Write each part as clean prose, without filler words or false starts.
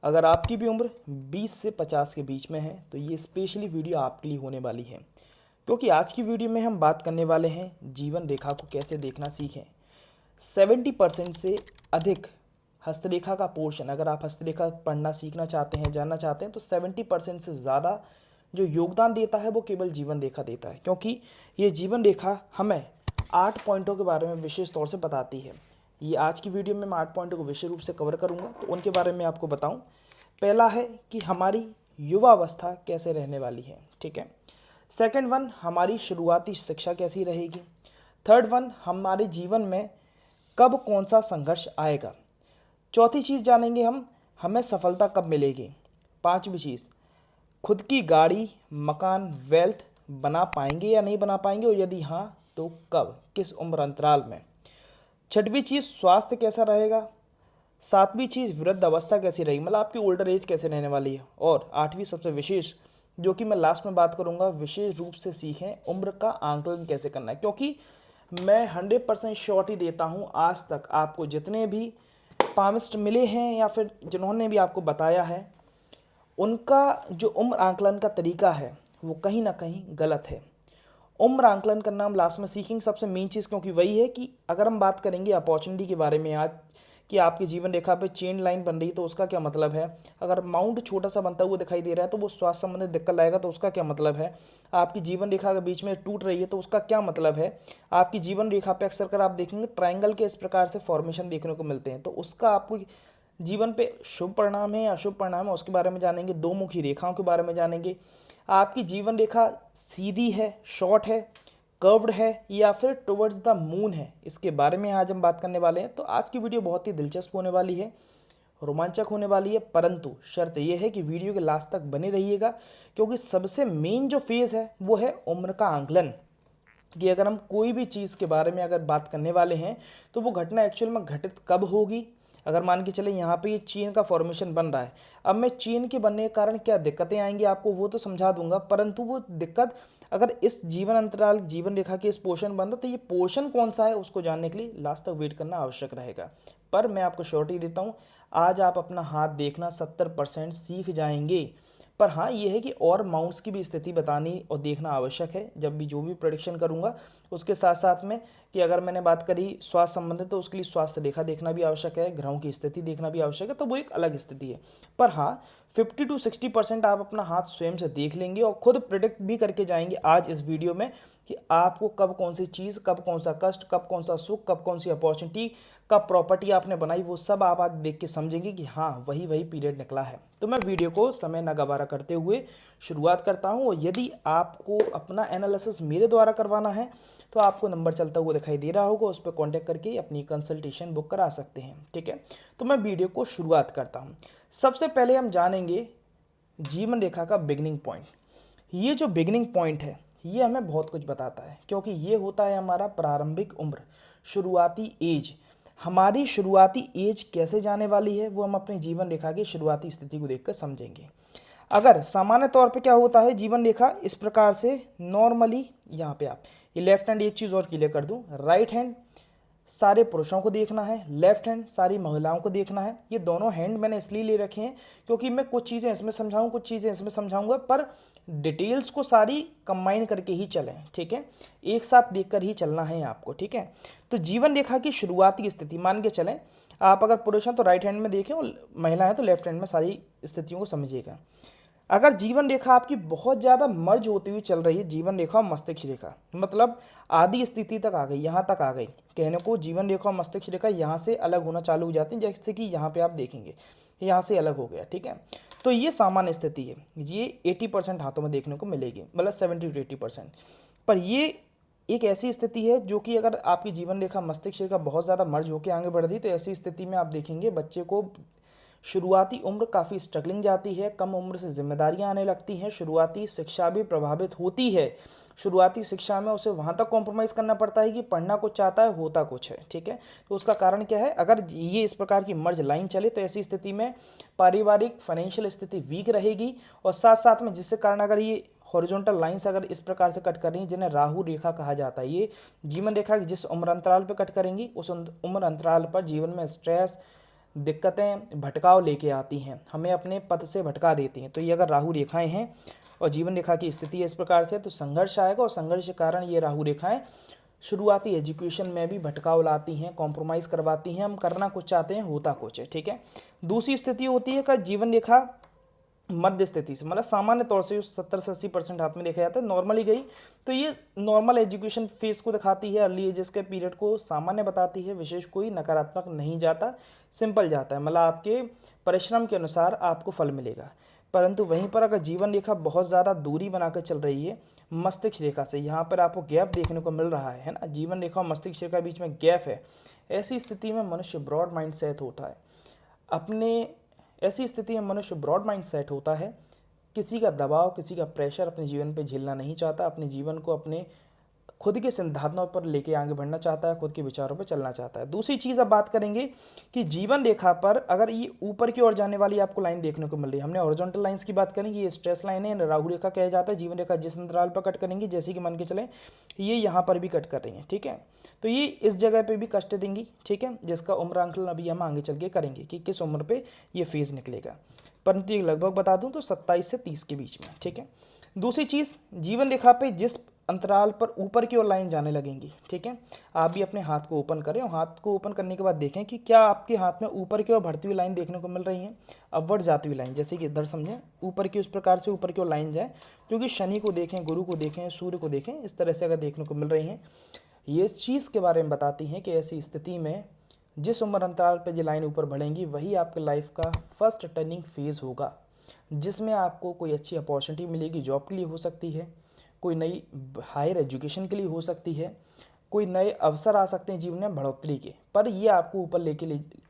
अगर आपकी भी उम्र 20 से 50 के बीच में है तो ये स्पेशली वीडियो आपके लिए होने वाली है, क्योंकि आज की वीडियो में हम बात करने वाले हैं जीवन रेखा को कैसे देखना सीखें। 70% से अधिक हस्तरेखा का पोर्शन, अगर आप हस्तरेखा पढ़ना सीखना चाहते हैं, जानना चाहते हैं, तो 70% से ज़्यादा जो योगदान देता है वो केवल जीवन रेखा देता है, क्योंकि ये जीवन रेखा हमें 8 पॉइंटों के बारे में विशेष तौर से बताती है। ये आज की वीडियो में मैं 8 पॉइंटों को विशेष रूप से कवर करूंगा, तो उनके बारे में आपको बताऊं। पहला है कि हमारी युवावस्था कैसे रहने वाली है, ठीक है। सेकंड वन, हमारी शुरुआती शिक्षा कैसी रहेगी। थर्ड वन, हमारे जीवन में कब कौन सा संघर्ष आएगा। चौथी चीज़ जानेंगे हम, हमें सफलता कब मिलेगी। पांचवी चीज़, खुद की गाड़ी, मकान, वेल्थ बना पाएंगे या नहीं बना पाएंगे, और यदि हाँ तो कब, किस उम्र अंतराल में। छठवीं चीज़, स्वास्थ्य कैसा रहेगा। सातवीं चीज़, वृद्ध अवस्था कैसी रहेगी, मतलब आपकी ओल्डर एज कैसे रहने वाली है। और आठवीं सबसे विशेष, जो कि मैं लास्ट में बात करूंगा, विशेष रूप से सीखें उम्र का आंकलन कैसे करना है, क्योंकि मैं 100% श्योरिटी देता हूं, आज तक आपको जितने भी पामिस्ट मिले हैं या फिर जिन्होंने भी आपको बताया है, उनका जो उम्र आंकलन का तरीका है वो कहीं ना कहीं गलत है। उम्र आंकलन करना हम लास्ट में सीखेंगे, सबसे मेन चीज़, क्योंकि वही है कि अगर हम बात करेंगे अपॉर्चुनिटी के बारे में आज, कि आपकी जीवन रेखा पे चेन लाइन बन रही है तो उसका क्या मतलब है। अगर माउंट छोटा सा बनता हुआ दिखाई दे रहा है तो वो स्वास्थ्य संबंधित दिक्कत लाएगा, तो उसका क्या मतलब है। आपकी जीवन रेखा के बीच में टूट रही है तो उसका क्या मतलब है। आपकी जीवन रेखा पे अक्सर कर आप देखेंगे ट्रायंगल के इस प्रकार से फॉर्मेशन देखने को मिलते हैं, तो उसका आपको जीवन पे शुभ परिणाम है या अशुभ परिणाम है उसके बारे में जानेंगे। दो मुखी रेखाओं के बारे में जानेंगे। आपकी जीवन रेखा सीधी है, शॉर्ट है, कर्व्ड है या फिर टुवर्ड्स द मून है, इसके बारे में आज हम बात करने वाले हैं। तो आज की वीडियो बहुत ही दिलचस्प होने वाली है, रोमांचक होने वाली है, परंतु शर्त यह है कि वीडियो के लास्ट तक बने रहिएगा, क्योंकि सबसे मेन जो फेज़ है वो है उम्र का आंकलन। कि अगर हम कोई भी चीज़ के बारे में अगर बात करने वाले हैं तो वो घटना एक्चुअल में घटित कब होगी। अगर मान के चले यहाँ पे ये चेन का फॉर्मेशन बन रहा है, अब मैं चेन के बनने के कारण क्या दिक्कतें आएंगी आपको वो तो समझा दूंगा, परंतु वो दिक्कत अगर इस जीवन अंतराल जीवन रेखा के इस पोर्शन बन रहा तो ये पोर्शन कौन सा है उसको जानने के लिए लास्ट तक वेट करना आवश्यक रहेगा। पर मैं आपको श्योरिटी देता हूँ, आज आप अपना हाथ देखना 70% सीख जाएंगे। पर हाँ ये है कि और माउंट्स की भी स्थिति बतानी और देखना आवश्यक है जब भी जो भी प्रेडिक्शन करूँगा। उसके साथ साथ में कि अगर मैंने बात करी स्वास्थ्य संबंधित तो उसके लिए स्वास्थ्य रेखा देखना भी आवश्यक है, ग्रहों की स्थिति देखना भी आवश्यक है, तो वो एक अलग स्थिति है। पर हाँ 50 से 60% आप अपना हाथ स्वयं से देख लेंगे और खुद प्रिडिक्ट भी करके जाएंगे आज इस वीडियो में कि आपको कब कौन सी चीज़, कब कौन सा कष्ट, कब कौन सा सुख, कब कौन सी अपॉर्चुनिटी, कब प्रॉपर्टी आपने बनाई, वो सब आप आज देख के समझेंगे कि हाँ वही वही पीरियड निकला है। तो मैं वीडियो को समय न गवारा करते हुए शुरुआत करता हूँ। और यदि आपको अपना एनालिसिस मेरे द्वारा करवाना है तो आपको नंबर चलता हुआ दिखाई दे रहा होगा, उस पर कॉन्टैक्ट करके अपनी कंसल्टेशन बुक करा सकते हैं, ठीक है। तो मैं वीडियो को शुरुआत करता हूँ। सबसे पहले हम जानेंगे जीवन रेखा का बिगिनिंग पॉइंट। ये जो बिगिनिंग पॉइंट है ये हमें बहुत कुछ बताता है, क्योंकि ये होता है हमारा प्रारंभिक उम्र, शुरुआती एज। हमारी शुरुआती एज कैसे जाने वाली है वो हम अपनी जीवन रेखा की शुरुआती स्थिति को देखकर समझेंगे। अगर सामान्य तौर पे क्या होता है, जीवन रेखा इस प्रकार से नॉर्मली, यहाँ पे आप ये लेफ्ट हैंड, एक चीज़ और क्लियर कर दूँ, राइट हैंड सारे पुरुषों को देखना है, लेफ्ट हैंड सारी महिलाओं को देखना है। ये दोनों हैंड मैंने इसलिए ले रखे हैं क्योंकि मैं कुछ चीज़ें इसमें समझाऊँ, कुछ चीज़ें इसमें समझाऊंगा, पर डिटेल्स को सारी कंबाइन करके ही चलें, ठीक है। एक साथ देखकर ही चलना है आपको, ठीक है। तो जीवन रेखा की शुरुआती स्थिति मान के चलें, आप अगर पुरुष हैं तो राइट हैंड में देखें और महिला है तो लेफ्ट हैंड में सारी स्थितियों को समझिएगा। अगर जीवन रेखा आपकी बहुत ज़्यादा मर्ज होती हुई चल रही है, जीवन रेखा और मस्तिष्क रेखा, मतलब आदि स्थिति तक आ गई, यहाँ तक आ गई, कहने को जीवन रेखा और मस्तिष्क रेखा यहाँ से अलग होना चालू हो जाती है, जैसे कि यहाँ पे आप देखेंगे यहाँ से अलग हो गया, ठीक है। तो ये सामान्य स्थिति है, ये 80% हाथों में देखने को मिलेगी, मतलब 70 to 80%। पर ये एक ऐसी स्थिति है जो कि अगर आपकी जीवन रेखा मस्तिष्क रेखा बहुत ज़्यादा मर्ज होकर आगे बढ़ रही तो ऐसी स्थिति में आप देखेंगे बच्चे को शुरुआती उम्र काफ़ी स्ट्रगलिंग जाती है, कम उम्र से जिम्मेदारियां आने लगती हैं, शुरुआती शिक्षा भी प्रभावित होती है। शुरुआती शिक्षा में उसे वहाँ तक कॉम्प्रोमाइज़ करना पड़ता है कि पढ़ना कुछ चाहता है होता कुछ है, ठीक है। तो उसका कारण क्या है, अगर ये इस प्रकार की मर्ज लाइन चले तो ऐसी स्थिति में पारिवारिक फाइनेंशियल स्थिति वीक रहेगी, और साथ साथ में जिसके कारण अगर ये हॉरिजॉन्टल लाइंस अगर इस प्रकार से कट कर रही हैं जिन्हें राहु रेखा कहा जाता है, ये जीवन रेखा जिस उम्र अंतराल पर कट करेंगी उस उम्र अंतराल पर जीवन में स्ट्रेस, दिक्कतें भटकाव लेके आती हैं, हमें अपने पथ से भटका देती हैं। तो ये अगर राहु रेखाएं हैं और जीवन रेखा की स्थिति है इस प्रकार से, तो संघर्ष आएगा और संघर्ष के कारण ये राहु रेखाएं शुरुआती एजुकेशन में भी भटकाव लाती हैं, कॉम्प्रोमाइज़ करवाती हैं। हम करना कुछ चाहते हैं, होता कुछ है, ठीक है। दूसरी स्थिति होती है का जीवन रेखा मध्य स्थिति से, मतलब सामान्य तौर से 70 से 80% हाथ में देखा जाता है, नॉर्मली गई तो ये नॉर्मल एजुकेशन फेज को दिखाती है, अर्ली एजेस के पीरियड को सामान्य बताती है, विशेष कोई नकारात्मक नहीं जाता, सिंपल जाता है, मतलब आपके परिश्रम के अनुसार आपको फल मिलेगा। परंतु वहीं पर अगर जीवन रेखा बहुत ज़्यादा दूरी बनाकर चल रही है मस्तिष्क रेखा से, यहाँ पर आपको गैप देखने को मिल रहा है ना, जीवन रेखा और मस्तिष्क रेखा के बीच में गैप है, ऐसी स्थिति में मनुष्य ब्रॉड माइंड सेट होता है। ऐसी स्थिति में मनुष्य ब्रॉड माइंड सेट होता है, किसी का दबाव, किसी का प्रेशर अपने जीवन पे झेलना नहीं चाहता, अपने जीवन को अपने खुद के सिद्धांतों पर लेके आगे बढ़ना चाहता है, खुद के विचारों पर चलना चाहता है। दूसरी चीज़ अब बात करेंगे कि जीवन रेखा पर अगर ये ऊपर की ओर जाने वाली आपको लाइन देखने को मिल रही है, हमने हॉरिजॉन्टल लाइंस की बात करेंगे, ये स्ट्रेस लाइन है, राहु रेखा कहा जाता है। जीवन रेखा जिस अंतराल पर कट करेंगी, जैसे कि मान के चलें ये यहाँ पर भी कट कर रही है, ठीक है, तो ये इस जगह पर भी कष्ट देंगी, ठीक है, जिसका उम्र आंकलन अभी हम आगे चल के करेंगे कि किस उम्र पर ये फेज़ निकलेगा, परंतु ये लगभग बता दूं तो 27 से 30 के बीच में, ठीक है। दूसरी चीज़, जीवन रेखा पे जिस अंतराल पर ऊपर की ओर लाइन जाने लगेंगी, ठीक है, आप भी अपने हाथ को ओपन करें और हाथ को ओपन करने के बाद देखें कि क्या आपके हाथ में ऊपर की ओर बढ़ती हुई लाइन देखने को मिल रही है, अपवर्ड जाती हुई लाइन, जैसे कि इधर समझें ऊपर की, उस प्रकार से ऊपर की ओर लाइन जाए, क्योंकि शनि को देखें, गुरु को देखें, सूर्य को देखें, इस तरह से अगर देखने को मिल रही हैं, ये चीज़ के बारे में बताती हैं कि ऐसी स्थिति में जिस उम्र अंतराल पर ये लाइन ऊपर बढ़ेंगी वही आपके लाइफ का फर्स्ट टर्निंग फेज़ होगा, जिसमें आपको कोई अच्छी अपॉर्चुनिटी मिलेगी, जॉब के लिए हो सकती है, कोई नई हायर एजुकेशन के लिए हो सकती है, कोई नए अवसर आ सकते हैं जीवन में बढ़ोतरी के, पर ये आपको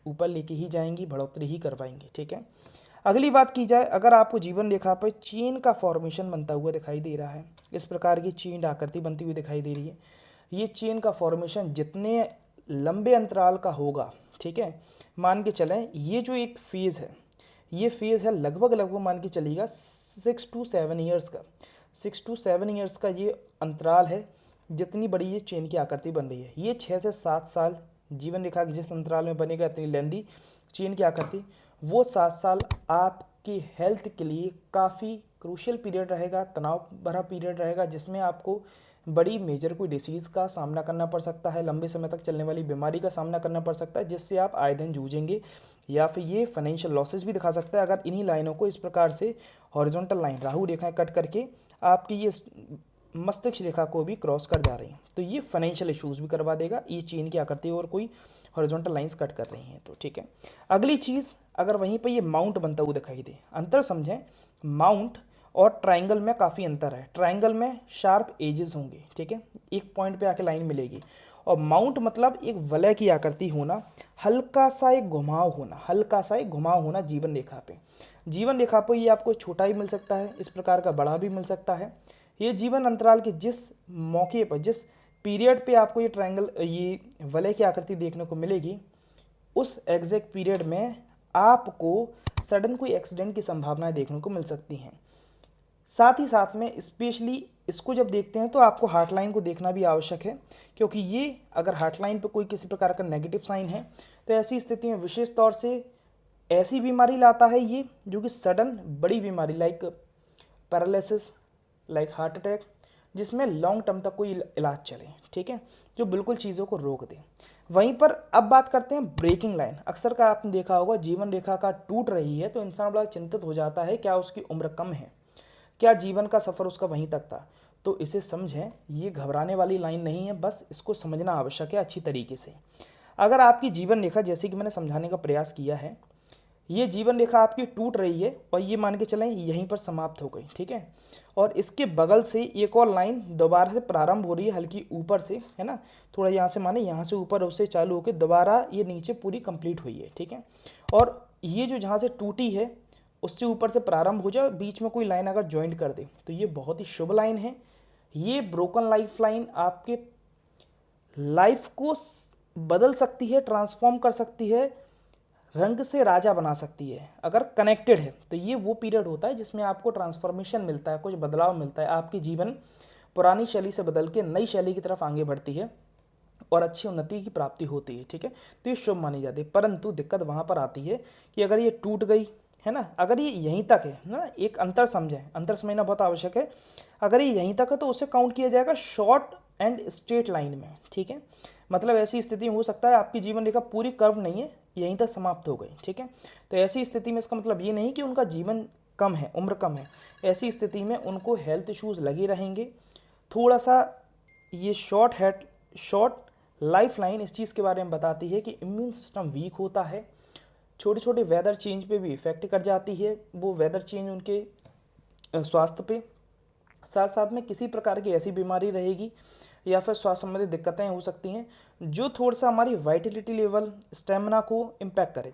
ऊपर लेके ही जाएंगी, बढ़ोतरी ही करवाएंगी, ठीक है। अगली बात की जाए, अगर आपको जीवन रेखा पर चेन का फॉर्मेशन बनता हुआ दिखाई दे रहा है, इस प्रकार की चेन आकृति बनती हुई दिखाई दे रही है, ये चेन का फॉर्मेशन जितने लंबे अंतराल का होगा, ठीक है, मान के चलें ये जो एक फेज़ है, ये फेज़ है लगभग मान के चलिएगा 6 to 7 ईयर्स का, 6 to 7 ईयर्स का ये अंतराल है, जितनी बड़ी ये चेन की आकृति बन रही है। ये 6 से 7 साल जीवन रेखा के जिस अंतराल में बनेगा, इतनी लेंदी चेन की आकृति, वो 7 साल आपकी हेल्थ के लिए काफ़ी क्रूशियल पीरियड रहेगा, तनाव भरा पीरियड रहेगा, जिसमें आपको बड़ी मेजर कोई डिसीज़ का सामना करना पड़ सकता है, लंबे समय तक चलने वाली बीमारी का सामना करना पड़ सकता है, जिससे आप आए दिन जूझेंगे, या फिर ये फाइनेंशियल लॉसेस भी दिखा सकता है अगर इन्हीं लाइनों को इस प्रकार से हॉरिजॉन्टल लाइन राहु रेखाएं कट करके आपकी ये मस्तिष्क रेखा को भी क्रॉस कर जा रही हैं, तो ये फाइनेंशियल इश्यूज़ भी करवा देगा, ये चेन की आकृति और कोई हॉरिजॉन्टल लाइंस कट कर रही हैं तो, ठीक है। अगली चीज़, अगर वहीं पर ये माउंट बनता हुआ दिखाई दे, अंतर समझें, माउंट और ट्रायंगल में काफ़ी अंतर है, ट्रायंगल में शार्प एजेस होंगे, ठीक है, एक पॉइंट पे आके लाइन मिलेगी, और माउंट मतलब एक वलय की आकृति होना, हल्का सा एक घुमाव होना जीवन रेखा पे। जीवन रेखा पे ये आपको छोटा ही मिल सकता है, इस प्रकार का बड़ा भी मिल सकता है। ये जीवन अंतराल के जिस मौके पर, जिस पीरियड पे आपको ये ट्रायंगल, ये वलय की आकृति देखने को मिलेगी, उस एग्जैक्ट पीरियड में आपको सडन कोई एक्सीडेंट की संभावनाएं देखने को मिल सकती हैं। साथ ही साथ में स्पेशली इसको जब देखते हैं तो आपको हार्ट लाइन को देखना भी आवश्यक है, क्योंकि ये अगर हार्ट लाइन पर कोई किसी प्रकार का नेगेटिव साइन है तो ऐसी स्थिति में विशेष तौर से ऐसी बीमारी लाता है ये, जो कि सडन बड़ी बीमारी like paralysis, like heart attack, जिसमें लॉन्ग टर्म तक कोई इलाज चले, ठीक है, जो बिल्कुल चीज़ों को रोक दे। वहीं पर अब बात करते हैं ब्रेकिंग लाइन। अक्सर का आपने देखा होगा जीवन रेखा का टूट रही है तो इंसान बड़ा चिंतित हो जाता है, क्या उसकी उम्र कम है, क्या जीवन का सफ़र उसका वहीं तक था। तो इसे समझें, ये घबराने वाली लाइन नहीं है, बस इसको समझना आवश्यक है अच्छी तरीके से। अगर आपकी जीवन रेखा, जैसे कि मैंने समझाने का प्रयास किया है, ये जीवन रेखा आपकी टूट रही है और ये मान के चलें यहीं पर समाप्त हो गई, ठीक है, और इसके बगल से एक और लाइन दोबारा से प्रारंभ हो रही है, हल्की ऊपर से, है ना, थोड़ा यहाँ से माने यहाँ से ऊपर उससे चालू होकर दोबारा ये नीचे पूरी कंप्लीट हुई है, ठीक है, और ये जो जहाँ से टूटी है उससे ऊपर से प्रारंभ हो जाए, बीच में कोई लाइन अगर ज्वाइंट कर दे तो ये बहुत ही शुभ लाइन है। ये ब्रोकन लाइफ लाइन आपके लाइफ को बदल सकती है, ट्रांसफॉर्म कर सकती है, रंग से राजा बना सकती है अगर कनेक्टेड है। तो ये वो पीरियड होता है जिसमें आपको ट्रांसफॉर्मेशन मिलता है, कुछ बदलाव मिलता है, आपकी जीवन पुरानी शैली से बदल के नई शैली की तरफ आगे बढ़ती है। और अच्छी उन्नति की प्राप्ति होती है, ठीक है। तो ये शुभ मानी जाती है। परंतु दिक्कत वहाँ पर आती है कि अगर ये टूट गई, है ना, अगर ये यहीं तक है ना, एक अंतर समझें, अंतर समझना बहुत आवश्यक है। अगर ये यहीं तक है तो उसे काउंट किया जाएगा शॉर्ट एंड स्ट्रेट लाइन में, ठीक है। मतलब ऐसी स्थिति में हो सकता है आपकी जीवन रेखा पूरी कर्व नहीं है, यहीं तक समाप्त हो गई, ठीक है। तो ऐसी स्थिति में इसका मतलब ये नहीं कि उनका जीवन कम है, उम्र कम है। ऐसी स्थिति में उनको हेल्थ इश्यूज लगे रहेंगे। थोड़ा सा ये शॉर्ट लाइफ लाइन इस चीज़ के बारे में बताती है कि इम्यून सिस्टम वीक होता है, छोटे छोटे वेदर चेंज पे भी इफेक्ट कर जाती है वो वेदर चेंज उनके स्वास्थ्य पे। साथ साथ में किसी प्रकार की ऐसी बीमारी रहेगी या फिर स्वास्थ्य संबंधी दिक्कतें हो सकती हैं जो थोड़ा सा हमारी वाइटलिटी लेवल, स्टेमिना को इम्पैक्ट करे,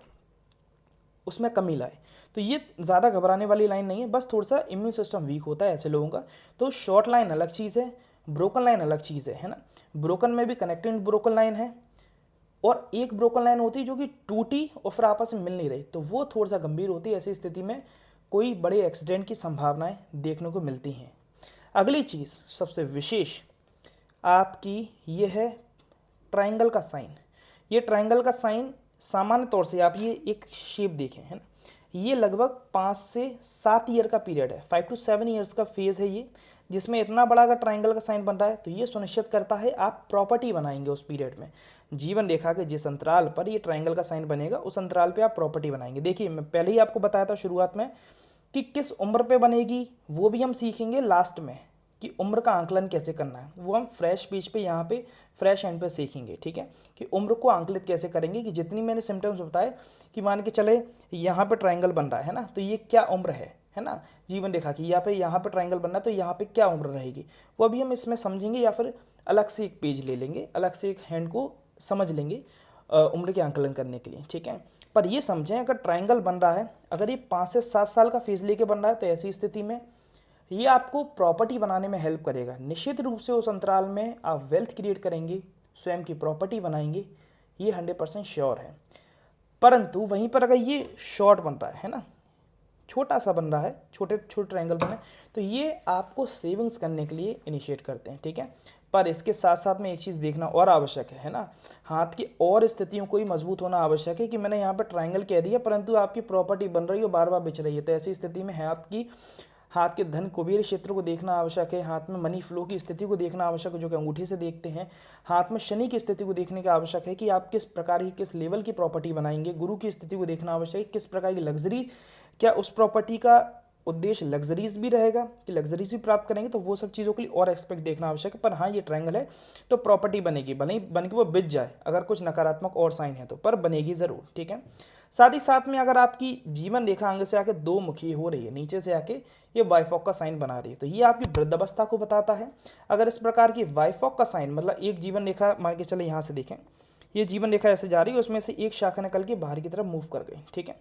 उसमें कमी लाए। तो ये ज़्यादा घबराने वाली लाइन नहीं है, बस थोड़ा सा इम्यून सिस्टम वीक होता है ऐसे लोगों का। तो शॉर्ट लाइन अलग चीज़ है, ब्रोकन लाइन अलग चीज़ है ना। ब्रोकन में भी कनेक्टेड ब्रोकन लाइन है और एक ब्रोकन लाइन होती है जो कि टूटी और फिर आपस में मिल नहीं रही, तो वो थोड़ा सा गंभीर होती है। ऐसी स्थिति में कोई बड़े एक्सीडेंट की संभावनाएं देखने को मिलती हैं। अगली चीज़ सबसे विशेष आपकी ये है ट्रायंगल का साइन। ये ट्रायंगल का साइन सामान्य तौर से आप ये एक शेप देखें, है ना, ये लगभग 5 से 7 ईयर का पीरियड है, 5 to 7 ईयर्स का फेज़ है ये, जिसमें इतना बड़ा अगर ट्रायंगल का साइन बन रहा है तो ये सुनिश्चित करता है आप प्रॉपर्टी बनाएंगे उस पीरियड में। जीवन रेखा के जिस अंतराल पर ये ट्रायंगल का साइन बनेगा उस अंतराल पे आप प्रॉपर्टी बनाएंगे। देखिए मैं पहले ही आपको बताया था शुरुआत में कि किस उम्र पे बनेगी, वो भी हम सीखेंगे लास्ट में कि उम्र का आंकलन कैसे करना है, वो हम फ्रेश पेज पे यहाँ पे फ्रेश एंड पे सीखेंगे, ठीक है, कि उम्र को आंकलित कैसे करेंगे। कि जितनी मैंने सिम्टम्स बताए कि मान के चले यहाँ पे ट्रायंगल बन रहा है ना, तो ये क्या उम्र है ना, जीवन रेखा की, यहाँ पे ट्रायंगल बनना है तो यहाँ पे क्या उम्र रहेगी, वो अभी हम इसमें समझेंगे। या फिर अलग से एक पेज ले लेंगे, अलग से एक हैंड को समझ लेंगे उम्र के आंकलन करने के लिए, ठीक है। पर ये समझें अगर ट्रायंगल बन रहा है, अगर ये 5 से 7 साल का फेज लेके बन रहा है, तो ऐसी स्थिति में ये आपको प्रॉपर्टी बनाने में हेल्प करेगा। निश्चित रूप से उस अंतराल में आप वेल्थ क्रिएट करेंगे, स्वयं की प्रॉपर्टी बनाएंगे, ये 100% श्योर है। परंतु वहीं पर अगर ये शॉर्ट बन रहा है ना, छोटा सा बन रहा है, छोटे छोटे ट्रायंगल बने, तो ये आपको सेविंग्स करने के लिए इनिशिएट करते हैं, ठीक है। पर इसके साथ साथ में एक चीज़ देखना और आवश्यक है ना, हाथ की और स्थितियों को ही मजबूत होना आवश्यक है। कि मैंने यहाँ पर ट्रायंगल कह दिया परंतु आपकी प्रॉपर्टी बन रही है और बार बार बिछ रही है, तो ऐसी स्थिति में हाथ के धन कुबेर क्षेत्र को देखना आवश्यक है। हाथ में मनी फ्लो की स्थिति को देखना आवश्यक है, जो कि अंगूठे से देखते हैं। हाथ में शनि की स्थिति को देखने का आवश्यक है कि आप किस प्रकार की, किस लेवल की प्रॉपर्टी बनाएंगे। गुरु की स्थिति को देखना आवश्यक है, किस प्रकार की लग्जरी, क्या उस प्रॉपर्टी का उद्देश्य लग्जरीज भी रहेगा कि लग्जरीज भी प्राप्त करेंगे, तो वो सब चीज़ों के लिए और एक्सपेक्ट देखना आवश्यक है। पर हाँ, ये ट्रायंगल है तो प्रॉपर्टी बनेगी, भले ही बन के वो बिछ जाए अगर कुछ नकारात्मक और साइन है तो, पर बनेगी ज़रूर, ठीक है। साथ ही साथ में अगर आपकी जीवन रेखा आगे से आके 2 मुखी हो रही है, नीचे से आके ये वाइफॉक का साइन बना रही है, तो ये आपकी वृद्धावस्था को बताता है। अगर इस प्रकार की वाइफॉक का साइन, मतलब एक जीवन रेखा मान के चले यहाँ से देखें, ये जीवन रेखा ऐसे जा रही है, उसमें से एक शाखा निकल के बाहर की तरफ मूव कर गई, ठीक है।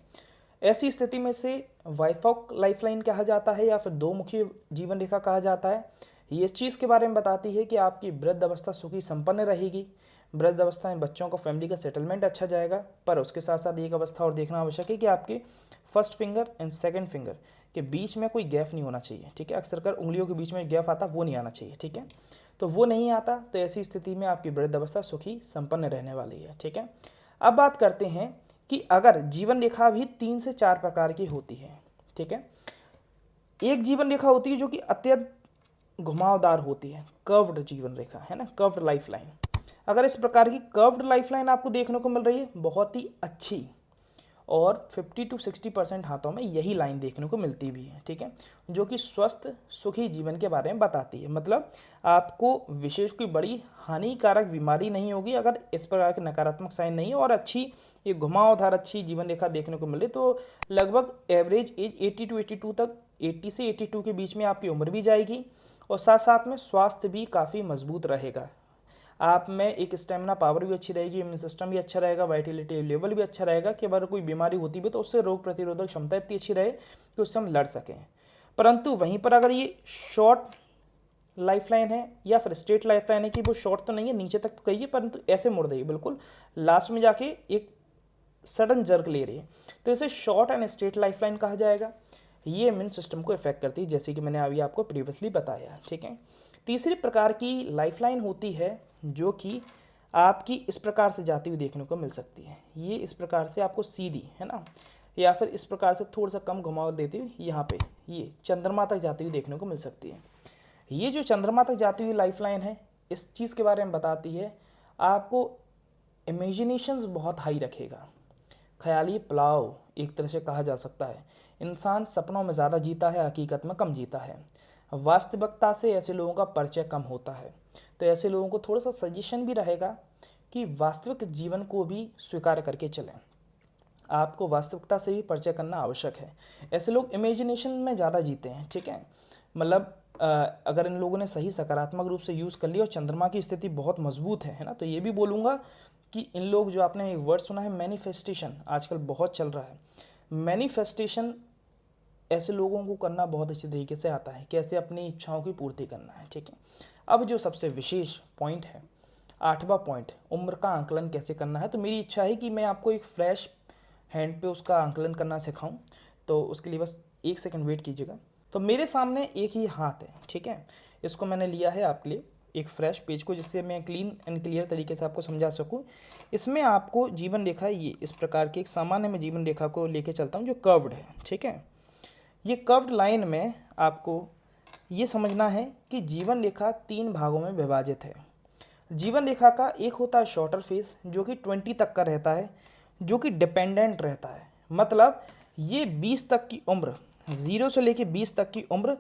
ऐसी स्थिति में से वाइफॉक लाइफलाइन कहा जाता है या फिर 2 मुखी जीवन रेखा कहा जाता है। ये इस चीज़ के बारे में बताती है कि आपकी वृद्ध अवस्था सुखी संपन्न रहेगी। वृद्ध अवस्था में बच्चों का, फैमिली का सेटलमेंट अच्छा जाएगा। पर उसके साथ साथ एक अवस्था और देखना आवश्यक है कि आपके first finger and second finger के बीच में कोई गैप नहीं होना चाहिए, ठीक है। अक्सर कर उंगलियों के बीच में गैप आता, वो नहीं आना चाहिए, ठीक है। तो वो नहीं आता, तो ऐसी स्थिति में आपकी वृद्ध अवस्था सुखी संपन्न रहने वाली है, ठीक है। अब बात करते हैं कि अगर जीवन रेखा भी 3 से 4 प्रकार की होती है, ठीक है। एक जीवन रेखा होती है जो कि अत्यंत घुमावदार होती है, कर्व्ड जीवन रेखा, है ना, कर्व्ड लाइफ लाइन। अगर इस प्रकार की कर्व्ड लाइफ लाइन आपको देखने को मिल रही है, बहुत ही अच्छी, और 50 to 60% हाथों में यही लाइन देखने को मिलती भी है, ठीक है, जो कि स्वस्थ सुखी जीवन के बारे में बताती है। मतलब आपको विशेष कोई बड़ी हानिकारक बीमारी नहीं होगी अगर इस प्रकार के नकारात्मक साइन नहीं है, और अच्छी ये घुमावदार अच्छी जीवन रेखा देखने को मिले, तो लगभग एवरेज एज 80 to 82 तक, 80 से 82 के बीच में आपकी उम्र भी जाएगी, और साथ साथ में स्वास्थ्य भी काफ़ी मजबूत रहेगा। आप में एक स्टेमिना पावर भी अच्छी रहेगी, इम्यून सिस्टम भी अच्छा रहेगा, वाइटलिटी लेवल भी अच्छा रहेगा कि अगर कोई बीमारी होती भी तो उससे रोग प्रतिरोधक क्षमता इतनी अच्छी रहे कि उससे हम लड़ सकें। परंतु वहीं पर अगर ये शॉर्ट लाइफ लाइन है या फिर स्ट्रेट लाइफ लाइन है, कि वो शॉर्ट तो नहीं है, नीचे तक तो कही है परंतु ऐसे मुड़ रही है, बिल्कुल लास्ट में जाके एक सडन जर्क ले रही है, तो इसे short and straight life line कहा जाएगा। ये इम्यून सिस्टम को इफेक्ट करती है, जैसे कि मैंने अभी आपको प्रीवियसली बताया, ठीक है। तीसरी प्रकार की लाइफलाइन होती है जो कि आपकी इस प्रकार से जाती हुई देखने को मिल सकती है। ये इस प्रकार से आपको सीधी, है ना, या फिर इस प्रकार से थोड़ा सा कम घुमाव देती हुई यहाँ पे ये चंद्रमा तक जाती हुई देखने को मिल सकती है। ये जो चंद्रमा तक जाती हुई लाइफलाइन है, इस चीज़ के बारे में बताती है आपको इमेजिनेशंस बहुत हाई रखेगा। ख्याली पुलाव एक तरह से कहा जा सकता है। इंसान सपनों में ज़्यादा जीता है, हकीकत में कम जीता है। वास्तविकता से ऐसे लोगों का परिचय कम होता है। तो ऐसे लोगों को थोड़ा सा सजेशन भी रहेगा कि वास्तविक जीवन को भी स्वीकार करके चलें। आपको वास्तविकता से भी परिचय करना आवश्यक है। ऐसे लोग इमेजिनेशन में ज़्यादा जीते हैं, ठीक है। मतलब अगर इन लोगों ने सही सकारात्मक रूप से यूज़ कर लिया और चंद्रमा की स्थिति बहुत मजबूत है ना, तो ये भी बोलूँगा कि इन लोग, जो आपने एक वर्ड सुना है मैनिफेस्टेशन, आजकल बहुत चल रहा है। मैनिफेस्टेशन ऐसे लोगों को करना बहुत अच्छे तरीके से आता है, कैसे अपनी इच्छाओं की पूर्ति करना है, ठीक है। अब जो सबसे विशेष पॉइंट है, 8वां पॉइंट, उम्र का आंकलन कैसे करना है। तो मेरी इच्छा है कि मैं आपको एक फ्रेश हैंड पे उसका आंकलन करना सिखाऊं, तो उसके लिए बस 1 सेकंड वेट कीजिएगा। तो मेरे सामने एक ही हाथ है, ठीक है। इसको मैंने लिया है आपके लिए एक फ्रेश पेज को, जिससे मैं क्लीन एंड क्लियर तरीके से आपको समझा सकूं। इसमें आपको जीवन रेखा, ये इस प्रकार की एक सामान्य में जीवन रेखा को लेके चलता हूं जो कर्व्ड है, ठीक है। ये कर्व्ड लाइन में आपको ये समझना है कि जीवन रेखा 3 भागों में विभाजित है। जीवन रेखा का एक होता है शॉर्टर फेस, जो कि 20 तक का रहता है, जो कि डिपेंडेंट रहता है। मतलब ये 20 तक की उम्र, 0 से लेके 20 तक की उम्र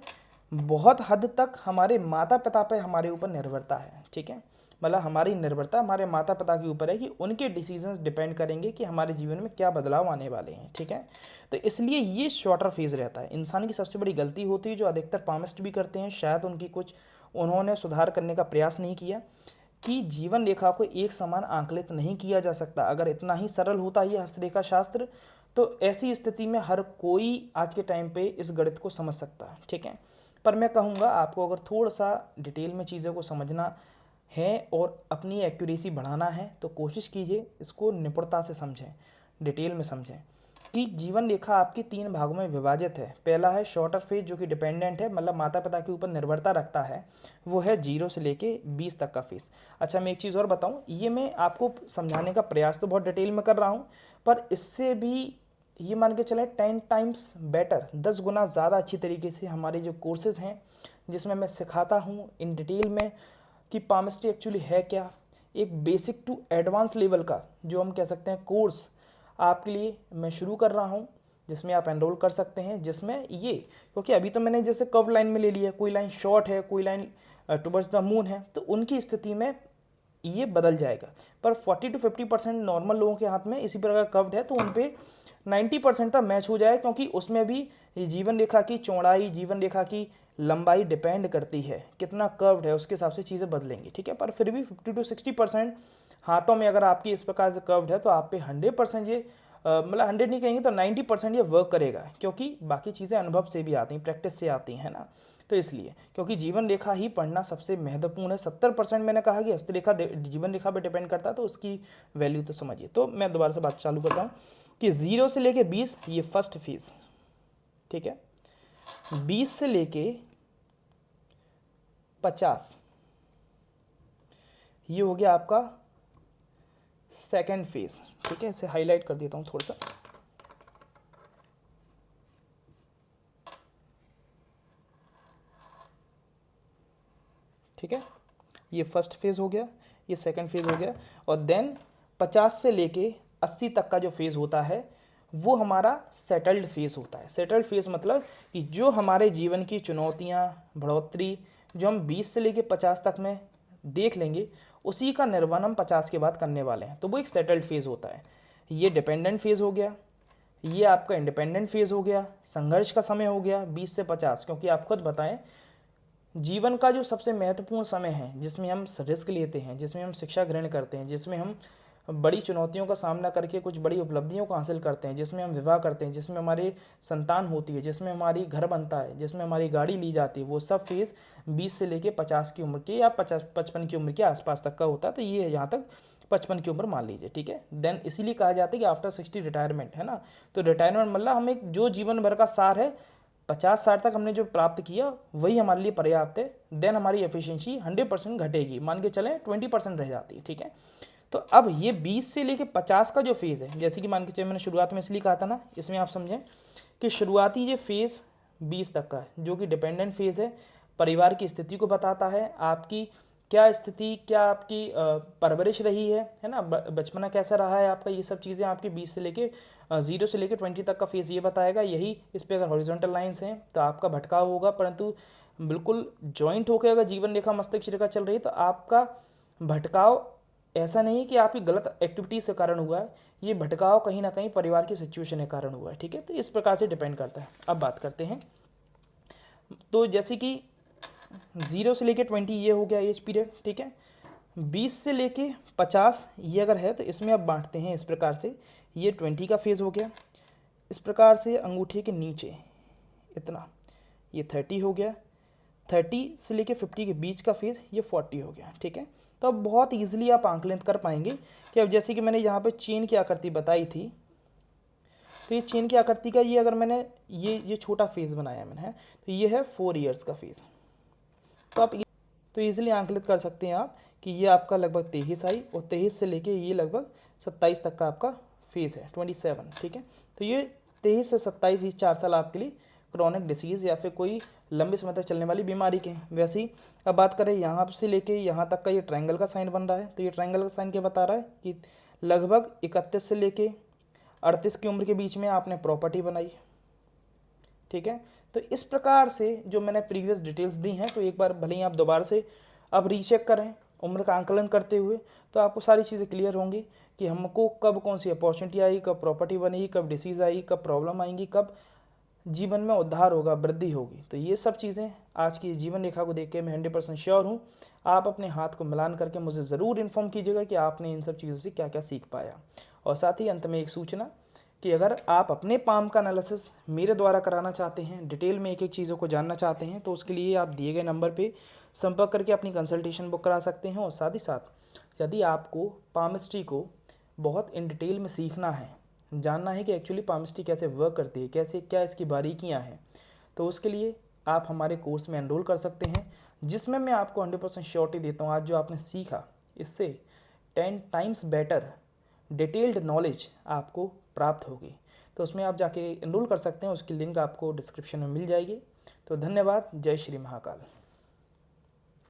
बहुत हद तक हमारे माता पिता पे हमारे ऊपर निर्भरता है, ठीक है। मतलब हमारी निर्भरता हमारे माता पिता के ऊपर है कि उनके डिसीजंस डिपेंड करेंगे कि हमारे जीवन में क्या बदलाव आने वाले हैं, ठीक है। तो इसलिए ये शॉर्टर फेज रहता है। इंसान की सबसे बड़ी गलती होती है, जो अधिकतर पामिस्ट भी करते हैं, शायद उनकी कुछ उन्होंने सुधार करने का प्रयास नहीं किया, कि जीवन रेखा को एक समान आंकलित नहीं किया जा सकता। अगर इतना ही सरल होता ये हस्तरेखा शास्त्र, तो ऐसी स्थिति में हर कोई आज के टाइम पे इस गणित को समझ सकता है, ठीक है। पर मैं कहूँगा आपको, अगर थोड़ा सा डिटेल में चीज़ों को समझना है और अपनी एक्यूरेसी बढ़ाना है, तो कोशिश कीजिए इसको निपुणता से समझें, डिटेल में समझें कि जीवन रेखा आपकी 3 भागों में विभाजित है। पहला है शॉर्टर फेज, जो कि डिपेंडेंट है, मतलब माता पिता के ऊपर निर्भरता रखता है, वो है 0 से लेके 20 तक का फेज। अच्छा, मैं एक चीज़ और बताऊं, ये मैं आपको समझाने का प्रयास तो बहुत डिटेल में कर रहा हूं, पर इससे भी ये मान के चले 10 टाइम्स बेटर, 10 गुना ज़्यादा अच्छी तरीके से हमारे जो कोर्सेज़ हैं, जिसमें मैं सिखाता हूँ इन डिटेल में कि पामिस्ट्री एक्चुअली है क्या, एक बेसिक टू एडवांस लेवल का जो हम कह सकते हैं कोर्स आपके लिए मैं शुरू कर रहा हूं, जिसमें आप एनरोल कर सकते हैं। जिसमें ये, क्योंकि अभी तो मैंने जैसे कर्व लाइन में ले लिया, कोई लाइन शॉर्ट है, कोई लाइन टुवर्ड्स द मून है, तो उनकी स्थिति में ये बदल जाएगा। पर 40 to 50% नॉर्मल लोगों के हाथ में इसी प्रकार कर्व्ड है, तो उन पे 90% तक मैच हो जाए, क्योंकि उसमें भी जीवन रेखा की चौड़ाई, जीवन रेखा की लंबाई डिपेंड करती है, कितना कर्व्ड है उसके हिसाब से चीज़ें बदलेंगी, ठीक है। पर फिर भी 50 to 60% हाथों में अगर आपकी इस प्रकार से कर्व्ड है, तो आप पे 100% ये मतलब 100 नहीं कहेंगे तो 90% ये वर्क करेगा, क्योंकि बाकी चीज़ें अनुभव से भी आती हैं, प्रैक्टिस से आती हैं ना। तो इसलिए, क्योंकि जीवन रेखा ही पढ़ना सबसे महत्वपूर्ण है। 70% मैंने कहा कि हस्तरेखा जीवन रेखा पर डिपेंड करता है, तो उसकी वैल्यू तो समझिए। तो मैं दोबारा से बात चालू करता हूँ कि 0 से लेके 20 ये फर्स्ट फेज, ठीक है। 20 से लेके 50 ये हो गया आपका सेकेंड फेज, ठीक है। इसे हाईलाइट कर देता हूँ थोड़ा सा, ठीक है। ये फर्स्ट फेज हो गया, ये सेकंड फेज हो गया, और देन 50 से लेके 80 तक का जो फेज होता है, वो हमारा सेटल्ड फेज होता है। सेटल्ड फेज मतलब कि जो हमारे जीवन की चुनौतियाँ, बढ़ोतरी जो हम 20 से लेके 50 तक में देख लेंगे, उसी का निर्वहन हम 50 के बाद करने वाले हैं, तो वो एक सेटल्ड फेज होता है। ये डिपेंडेंट फेज हो गया, ये आपका इंडिपेंडेंट फेज हो गया, संघर्ष का समय हो गया 20 से 50। क्योंकि आप खुद बताएं, जीवन का जो सबसे महत्वपूर्ण समय है, जिसमें हम रिस्क लेते हैं, जिसमें हम शिक्षा ग्रहण करते हैं, जिसमें हम बड़ी चुनौतियों का सामना करके कुछ बड़ी उपलब्धियों को हासिल करते हैं, जिसमें हम विवाह करते हैं, जिसमें हमारी संतान होती है, जिसमें हमारी घर बनता है, जिसमें हमारी गाड़ी ली जाती है, वो सब फेज़ 20 से लेके 50 की उम्र के या 55 की उम्र के आसपास तक का होता है। तो ये यहाँ तक 55 की उम्र मान लीजिए, ठीक है। देन इसीलिए कहा जाता है कि आफ्टर 60 रिटायरमेंट, है ना। तो रिटायरमेंट मतलब हम एक जो जीवन भर का सार है 50-60 तक हमने जो प्राप्त किया वही हमारे लिए पर्याप्त है। देन हमारी एफिशिएंसी 100% घटेगी, मान के चलें 20% रह जाती है, ठीक है। तो अब ये 20 से लेके 50 का जो फेज़ है, जैसे कि मान के चलिए मैंने शुरुआत में इसलिए कहा था ना, इसमें आप समझें कि शुरुआती ये फेज़ 20 तक का है, जो कि डिपेंडेंट फेज़ है, परिवार की स्थिति को बताता है, आपकी क्या स्थिति, क्या आपकी परवरिश रही है ना, बचपना कैसा रहा है आपका, ये सब चीज़ें आपकी 20 से लेके 0 से लेके 20 तक का फेज़ ये बताएगा। यही इस पर अगर हॉरिजॉन्टल लाइंस हैं तो आपका भटकाव होगा, परंतु बिल्कुल जॉइंट होकर अगर जीवन रेखा मस्तिष्क रेखा चल रही है तो आपका भटकाव ऐसा नहीं है कि आपकी गलत एक्टिविटीज़ के कारण हुआ है, ये भटकाव कहीं ना कहीं परिवार की सिचुएशन के कारण हुआ है, ठीक है। तो इस प्रकार से डिपेंड करता है। अब बात करते हैं, तो जैसे कि 0 से लेके 20 ये हो गया एज पीरियड, ठीक है। 20 से लेके 50 ये अगर है तो इसमें अब बांटते हैं इस प्रकार से, ये 20 का फेज़ हो गया, इस प्रकार से अंगूठे के नीचे इतना, ये 30 हो गया, 30 से लेके 50 के बीच का फेज़ ये 40 हो गया, ठीक है। तो अब बहुत ईजिली आप आंकलन कर पाएंगे कि अब जैसे कि मैंने यहाँ पे चेन की आकृति बताई थी, तो ये चेन की आकृति का ये अगर मैंने ये छोटा फेज़ बनाया मैंने है, तो ये है 4 ईयर्स का फेज़। तो आप तो ईजिली आंकलित कर सकते हैं आप कि ये आपका लगभग 23 आई, और 23 से लेके ये लगभग 27 तक का आपका फेज़ है, 27, ठीक है। तो ये 23 से 27 ये 4 साल आपके लिए क्रॉनिक डिसीज़ या फिर कोई लंबे समय तक चलने वाली बीमारी के हैं। वैसे ही अब बात करें यहाँ से लेके यहाँ तक का, ये ट्रायंगल का साइन बन रहा है, तो ये ट्रायंगल का साइन क्या बता रहा है कि लगभग 31 से लेके 38 की उम्र के बीच में आपने प्रॉपर्टी बनाई, ठीक है। तो इस प्रकार से जो मैंने प्रीवियस डिटेल्स दी हैं, तो एक बार भले ही आप दोबारा से अब रीचेक करें उम्र का आंकलन करते हुए, तो आपको सारी चीज़ें क्लियर होंगी कि हमको कब कौन सी अपॉर्चुनिटी आई, कब प्रॉपर्टी बनेगी, कब डिसीज़ आई, कब प्रॉब्लम आएंगी, कब जीवन में उद्धार होगा, वृद्धि होगी। तो ये सब चीज़ें आज की जीवन रेखा को देख के मैं 100% श्योर हूँ। आप अपने हाथ को मिलान करके मुझे ज़रूर इन्फॉर्म कीजिएगा कि आपने इन सब चीज़ों से क्या क्या सीख पाया। और साथ ही अंत में एक सूचना कि अगर आप अपने पाम का एनालिसिस मेरे द्वारा कराना चाहते हैं, डिटेल में एक एक चीज़ों को जानना चाहते हैं, तो उसके लिए आप दिए गए नंबर पे संपर्क करके अपनी कंसल्टेशन बुक करा सकते हैं। और साथ ही साथ यदि आपको पामिस्ट्री को बहुत इन डिटेल में सीखना है, जानना है कि एक्चुअली पामिस्ट्री कैसे वर्क करती है, कैसे क्या इसकी बारीकियाँ हैं, तो उसके लिए आप हमारे कोर्स में एनरोल कर सकते हैं, जिसमें मैं आपको 100% श्योरिटी देता हूँ आज जो आपने सीखा इससे 10 टाइम्स बेटर डिटेल्ड नॉलेज आपको प्राप्त होगी। तो उसमें आप जाके एनरोल कर सकते हैं, उसकी लिंक आपको डिस्क्रिप्शन में मिल जाएगी। तो धन्यवाद। जय श्री महाकाल।